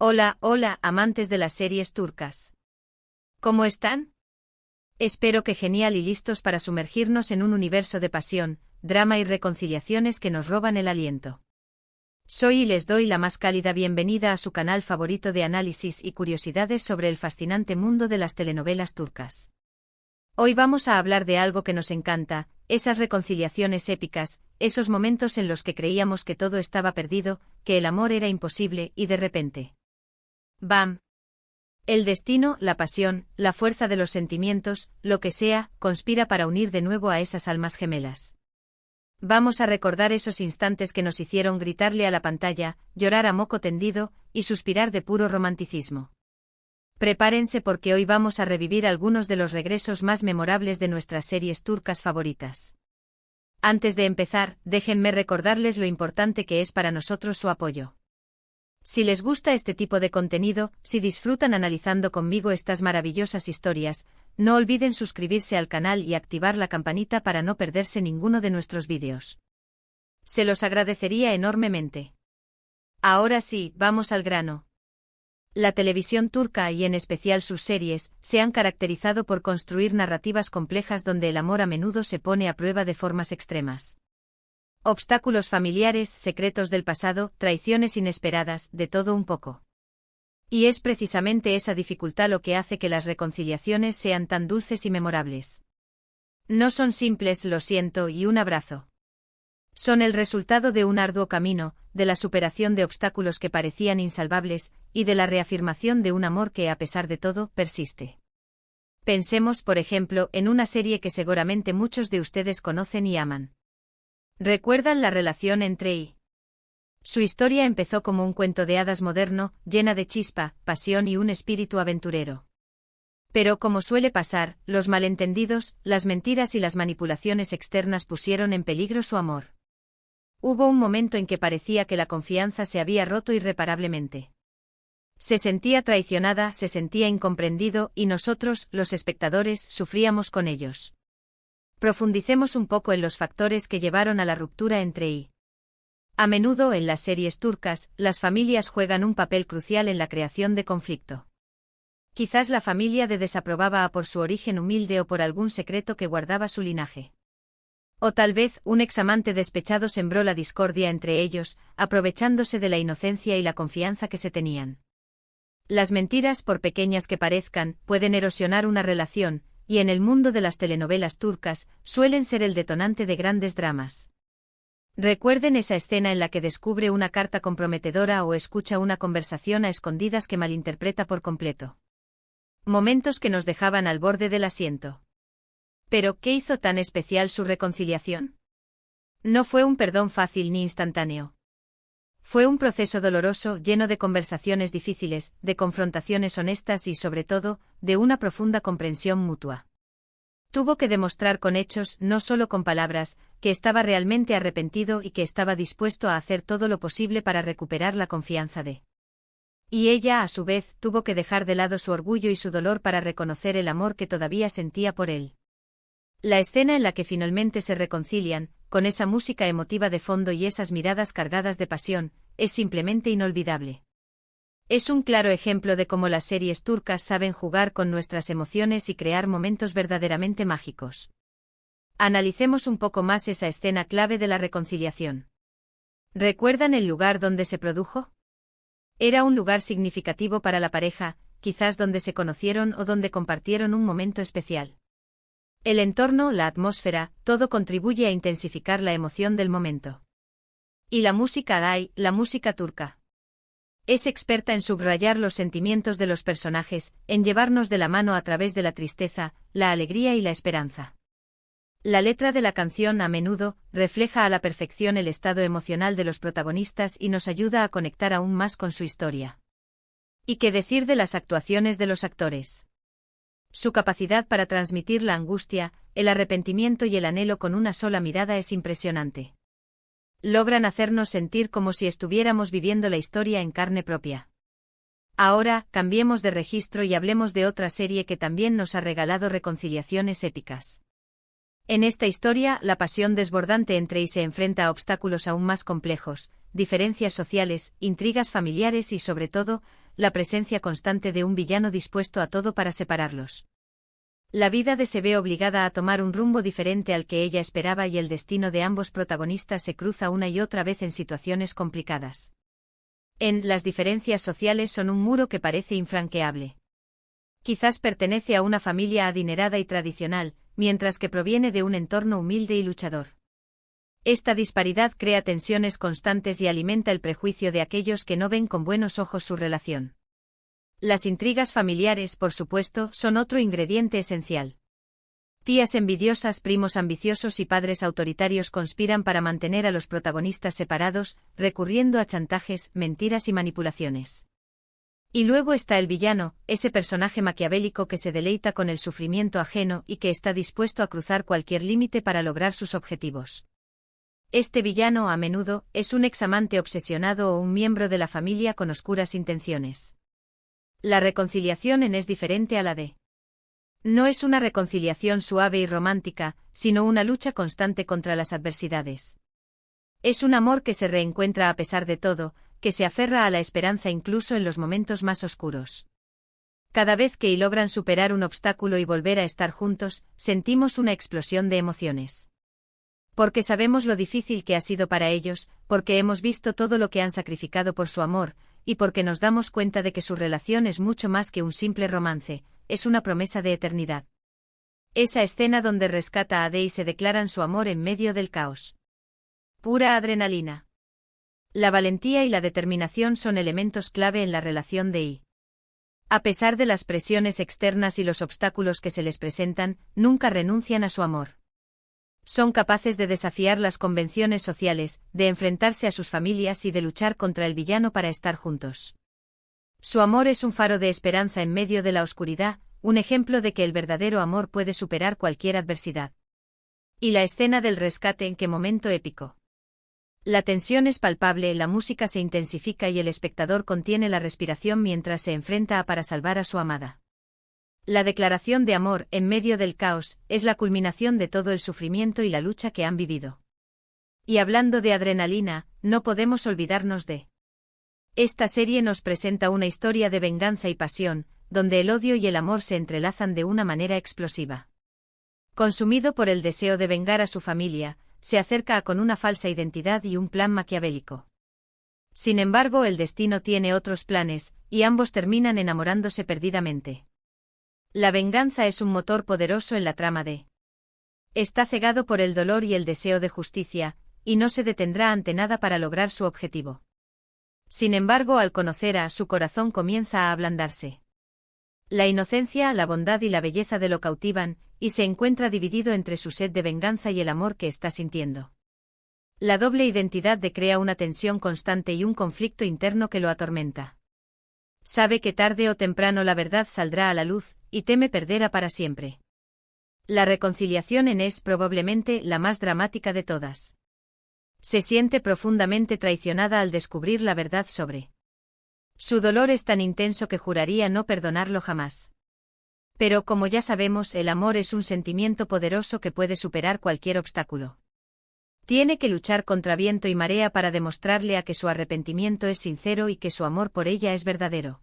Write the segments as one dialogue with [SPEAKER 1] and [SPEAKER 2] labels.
[SPEAKER 1] Hola, hola, amantes de las series turcas. ¿Cómo están? Espero que genial y listos para sumergirnos en un universo de pasión, drama y reconciliaciones que nos roban el aliento. Soy y les doy la más cálida bienvenida a su canal favorito de análisis y curiosidades sobre el fascinante mundo de las telenovelas turcas. Hoy vamos a hablar de algo que nos encanta, esas reconciliaciones épicas, esos momentos en los que creíamos que todo estaba perdido, que el amor era imposible y de repente. ¡Bam! El destino, la pasión, la fuerza de los sentimientos, lo que sea, conspira para unir de nuevo a esas almas gemelas. Vamos a recordar esos instantes que nos hicieron gritarle a la pantalla, llorar a moco tendido, y suspirar de puro romanticismo. Prepárense porque hoy vamos a revivir algunos de los regresos más memorables de nuestras series turcas favoritas. Antes de empezar, déjenme recordarles lo importante que es para nosotros su apoyo. Si les gusta este tipo de contenido, si disfrutan analizando conmigo estas maravillosas historias, no olviden suscribirse al canal y activar la campanita para no perderse ninguno de nuestros vídeos. Se los agradecería enormemente. Ahora sí, vamos al grano. La televisión turca y en especial sus series, se han caracterizado por construir narrativas complejas donde el amor a menudo se pone a prueba de formas extremas. Obstáculos familiares, secretos del pasado, traiciones inesperadas, de todo un poco. Y es precisamente esa dificultad lo que hace que las reconciliaciones sean tan dulces y memorables. No son simples lo siento y un abrazo. Son el resultado de un arduo camino, de la superación de obstáculos que parecían insalvables, y de la reafirmación de un amor que, a pesar de todo, persiste. Pensemos, por ejemplo, en una serie que seguramente muchos de ustedes conocen y aman. ¿Recuerdan la relación entre y? Su historia empezó como un cuento de hadas moderno, llena de chispa, pasión y un espíritu aventurero. Pero como suele pasar, los malentendidos, las mentiras y las manipulaciones externas pusieron en peligro su amor. Hubo un momento en que parecía que la confianza se había roto irreparablemente. Se sentía traicionada, se sentía incomprendido y nosotros, los espectadores, sufríamos con ellos. Profundicemos un poco en los factores que llevaron a la ruptura entre y. A menudo en las series turcas, las familias juegan un papel crucial en la creación de conflicto. Quizás la familia de desaprobaba a por su origen humilde o por algún secreto que guardaba su linaje. O tal vez un examante despechado sembró la discordia entre ellos, aprovechándose de la inocencia y la confianza que se tenían. Las mentiras, por pequeñas que parezcan, pueden erosionar una relación, y en el mundo de las telenovelas turcas, suelen ser el detonante de grandes dramas. Recuerden esa escena en la que descubre una carta comprometedora o escucha una conversación a escondidas que malinterpreta por completo. Momentos que nos dejaban al borde del asiento. Pero, ¿qué hizo tan especial su reconciliación? No fue un perdón fácil ni instantáneo. Fue un proceso doloroso, lleno de conversaciones difíciles, de confrontaciones honestas y, sobre todo, de una profunda comprensión mutua. Tuvo que demostrar con hechos, no solo con palabras, que estaba realmente arrepentido y que estaba dispuesto a hacer todo lo posible para recuperar la confianza de. Y ella, a su vez, tuvo que dejar de lado su orgullo y su dolor para reconocer el amor que todavía sentía por él. La escena en la que finalmente se reconcilian, con esa música emotiva de fondo y esas miradas cargadas de pasión, es simplemente inolvidable. Es un claro ejemplo de cómo las series turcas saben jugar con nuestras emociones y crear momentos verdaderamente mágicos. Analicemos un poco más esa escena clave de la reconciliación. ¿Recuerdan el lugar donde se produjo? Era un lugar significativo para la pareja, quizás donde se conocieron o donde compartieron un momento especial. El entorno, la atmósfera, todo contribuye a intensificar la emoción del momento. Y la música la música turca. Es experta en subrayar los sentimientos de los personajes, en llevarnos de la mano a través de la tristeza, la alegría y la esperanza. La letra de la canción a menudo refleja a la perfección el estado emocional de los protagonistas y nos ayuda a conectar aún más con su historia. ¿Y qué decir de las actuaciones de los actores? Su capacidad para transmitir la angustia, el arrepentimiento y el anhelo con una sola mirada es impresionante. Logran hacernos sentir como si estuviéramos viviendo la historia en carne propia. Ahora, cambiemos de registro y hablemos de otra serie que también nos ha regalado reconciliaciones épicas. En esta historia, la pasión desbordante entre y se enfrenta a obstáculos aún más complejos, diferencias sociales, intrigas familiares y sobre todo, la presencia constante de un villano dispuesto a todo para separarlos. La vida de se ve obligada a tomar un rumbo diferente al que ella esperaba y el destino de ambos protagonistas se cruza una y otra vez en situaciones complicadas. Las diferencias sociales son un muro que parece infranqueable. Quizás pertenece a una familia adinerada y tradicional, mientras que proviene de un entorno humilde y luchador. Esta disparidad crea tensiones constantes y alimenta el prejuicio de aquellos que no ven con buenos ojos su relación. Las intrigas familiares, por supuesto, son otro ingrediente esencial. Tías envidiosas, primos ambiciosos y padres autoritarios conspiran para mantener a los protagonistas separados, recurriendo a chantajes, mentiras y manipulaciones. Y luego está el villano, ese personaje maquiavélico que se deleita con el sufrimiento ajeno y que está dispuesto a cruzar cualquier límite para lograr sus objetivos. Este villano, a menudo, es un examante obsesionado o un miembro de la familia con oscuras intenciones. La reconciliación es diferente a la de. No es una reconciliación suave y romántica, sino una lucha constante contra las adversidades. Es un amor que se reencuentra a pesar de todo, que se aferra a la esperanza incluso en los momentos más oscuros. Cada vez que logran superar un obstáculo y volver a estar juntos, sentimos una explosión de emociones. Porque sabemos lo difícil que ha sido para ellos, porque hemos visto todo lo que han sacrificado por su amor, y porque nos damos cuenta de que su relación es mucho más que un simple romance, es una promesa de eternidad. Esa escena donde rescata a Ade y se declaran su amor en medio del caos. Pura adrenalina. La valentía y la determinación son elementos clave en la relación de I. A pesar de las presiones externas y los obstáculos que se les presentan, nunca renuncian a su amor. Son capaces de desafiar las convenciones sociales, de enfrentarse a sus familias y de luchar contra el villano para estar juntos. Su amor es un faro de esperanza en medio de la oscuridad, un ejemplo de que el verdadero amor puede superar cualquier adversidad. Y la escena del rescate, ¿en qué momento épico? La tensión es palpable, la música se intensifica y el espectador contiene la respiración mientras se enfrenta para salvar a su amada. La declaración de amor, en medio del caos, es la culminación de todo el sufrimiento y la lucha que han vivido. Y hablando de adrenalina, no podemos olvidarnos de. Esta serie nos presenta una historia de venganza y pasión, donde el odio y el amor se entrelazan de una manera explosiva. Consumido por el deseo de vengar a su familia, se acerca con una falsa identidad y un plan maquiavélico. Sin embargo, el destino tiene otros planes, y ambos terminan enamorándose perdidamente. La venganza es un motor poderoso en la trama de. Está cegado por el dolor y el deseo de justicia, y no se detendrá ante nada para lograr su objetivo. Sin embargo, al conocer a su corazón comienza a ablandarse. La inocencia, la bondad y la belleza de lo cautivan, y se encuentra dividido entre su sed de venganza y el amor que está sintiendo. La doble identidad crea una tensión constante y un conflicto interno que lo atormenta. Sabe que tarde o temprano la verdad saldrá a la luz, y teme perderla para siempre. La reconciliación es probablemente la más dramática de todas. Se siente profundamente traicionada al descubrir la verdad sobre. Su dolor es tan intenso que juraría no perdonarlo jamás. Pero como ya sabemos, el amor es un sentimiento poderoso que puede superar cualquier obstáculo. Tiene que luchar contra viento y marea para demostrarle a que su arrepentimiento es sincero y que su amor por ella es verdadero.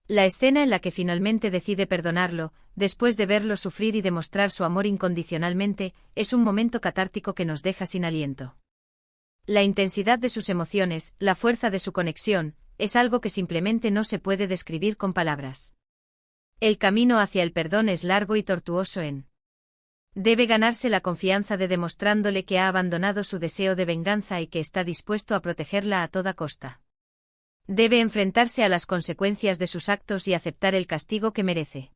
[SPEAKER 1] La escena en la que finalmente decide perdonarlo, después de verlo sufrir y demostrar su amor incondicionalmente, es un momento catártico que nos deja sin aliento. La intensidad de sus emociones, la fuerza de su conexión, es algo que simplemente no se puede describir con palabras. El camino hacia el perdón es largo y tortuoso Debe ganarse la confianza de demostrándole que ha abandonado su deseo de venganza y que está dispuesto a protegerla a toda costa. Debe enfrentarse a las consecuencias de sus actos y aceptar el castigo que merece.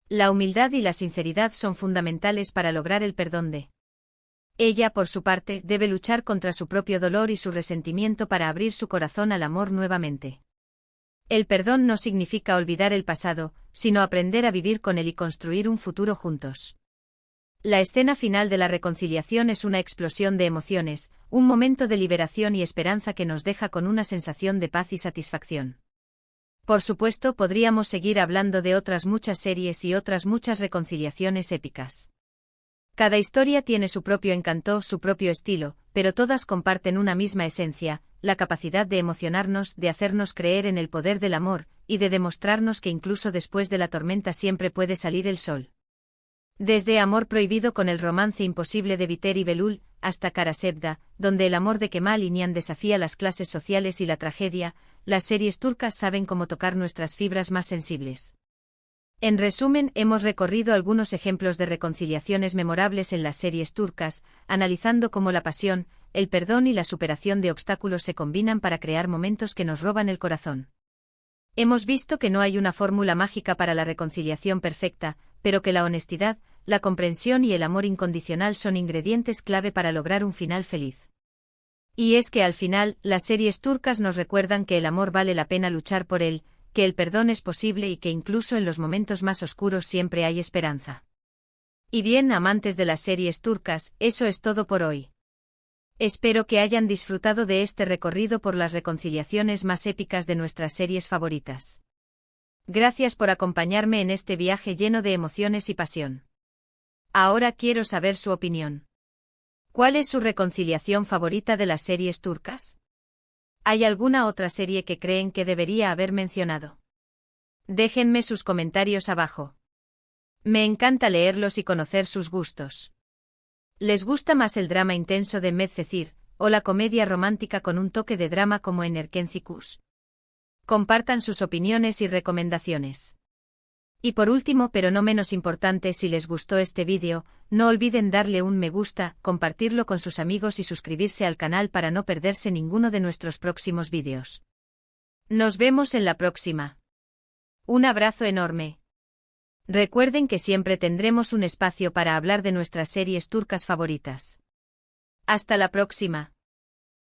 [SPEAKER 1] La humildad y la sinceridad son fundamentales para lograr el perdón de. Ella, por su parte, debe luchar contra su propio dolor y su resentimiento para abrir su corazón al amor nuevamente. El perdón no significa olvidar el pasado, sino aprender a vivir con él y construir un futuro juntos. La escena final de la reconciliación es una explosión de emociones, un momento de liberación y esperanza que nos deja con una sensación de paz y satisfacción. Por supuesto, podríamos seguir hablando de otras muchas series y otras muchas reconciliaciones épicas. Cada historia tiene su propio encanto, su propio estilo, pero todas comparten una misma esencia, la capacidad de emocionarnos, de hacernos creer en el poder del amor, y de demostrarnos que incluso después de la tormenta siempre puede salir el sol. Desde Amor prohibido con el romance imposible de Biter y Belul, hasta Karasevda, donde el amor de Kemal y Nihan desafía las clases sociales y la tragedia, las series turcas saben cómo tocar nuestras fibras más sensibles. En resumen, hemos recorrido algunos ejemplos de reconciliaciones memorables en las series turcas, analizando cómo la pasión, el perdón y la superación de obstáculos se combinan para crear momentos que nos roban el corazón. Hemos visto que no hay una fórmula mágica para la reconciliación perfecta, pero que la honestidad, la comprensión y el amor incondicional son ingredientes clave para lograr un final feliz. Y es que al final, las series turcas nos recuerdan que el amor vale la pena luchar por él, que el perdón es posible y que incluso en los momentos más oscuros siempre hay esperanza. Y bien, amantes de las series turcas, eso es todo por hoy. Espero que hayan disfrutado de este recorrido por las reconciliaciones más épicas de nuestras series favoritas. Gracias por acompañarme en este viaje lleno de emociones y pasión. Ahora quiero saber su opinión. ¿Cuál es su reconciliación favorita de las series turcas? ¿Hay alguna otra serie que creen que debería haber mencionado? Déjenme sus comentarios abajo. Me encanta leerlos y conocer sus gustos. ¿Les gusta más el drama intenso de Medcezir, o la comedia romántica con un toque de drama como en Erkenci-Kuş? Compartan sus opiniones y recomendaciones. Y por último, pero no menos importante, si les gustó este vídeo, no olviden darle un me gusta, compartirlo con sus amigos y suscribirse al canal para no perderse ninguno de nuestros próximos vídeos. Nos vemos en la próxima. Un abrazo enorme. Recuerden que siempre tendremos un espacio para hablar de nuestras series turcas favoritas. Hasta la próxima.